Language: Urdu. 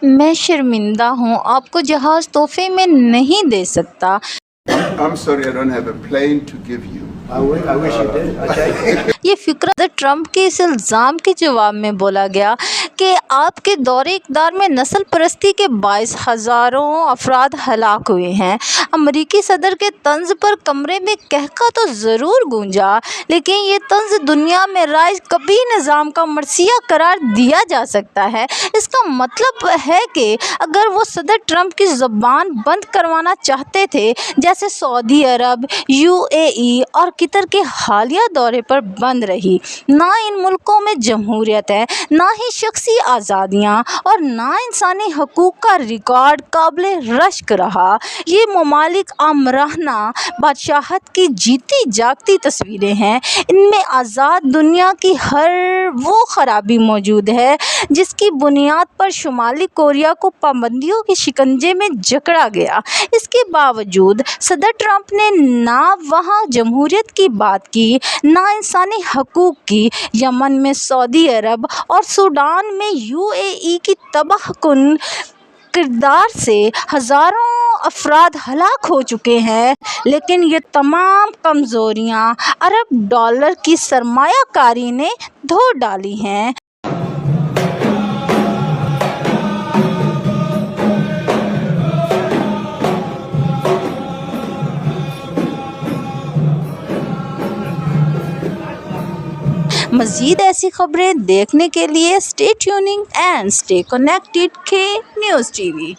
میں شرمندہ ہوں، آپ کو جہاز تحفے میں نہیں دے سکتا۔ I'm sorry, I don't have a plane to give you. I wish you did. Okay. یہ فکرہ صدر ٹرمپ کے اس الزام کے جواب میں بولا گیا کہ آپ کے دور اقتدار میں نسل پرستی کے باعث ہزاروں افراد ہلاک ہوئے ہیں۔ امریکی صدر کے طنز پر کمرے میں قہقہ تو ضرور گونجا، لیکن یہ طنز دنیا میں رائج کبھی نظام کا مرثیہ قرار دیا جا سکتا ہے۔ اس کا مطلب ہے کہ اگر وہ صدر ٹرمپ کی زبان بند کروانا چاہتے تھے، جیسے سعودی عرب، UAE اور قطر کے حالیہ دورے پر بند رہی، نہ ان ملکوں میں جمہوریت ہے، نہ ہی شخصی آزادیاں اور نہ انسانی حقوق کا ریکارڈ قابل رشک رہا۔ یہ ممالک آمرانہ بادشاہت کی جیتی جاگتی تصویریں ہیں۔ ان میں آزاد دنیا کی ہر وہ خرابی موجود ہے جس کی بنیاد پر شمالی کوریا کو پابندیوں کے شکنجے میں جکڑا گیا۔ اس کے باوجود صدر ٹرمپ نے نہ وہاں جمہوریت کی بات کی، نہ انسانی حقوق کی۔ یمن میں سعودی عرب اور سوڈان میں UAE کی تباہ کن کردار سے ہزاروں افراد ہلاک ہو چکے ہیں، لیکن یہ تمام کمزوریاں ارب ڈالر کی سرمایہ کاری نے دھو ڈالی ہیں۔ مزید ایسی خبریں دیکھنے کے لیے stay tuning and stay connected کے نیوز TV۔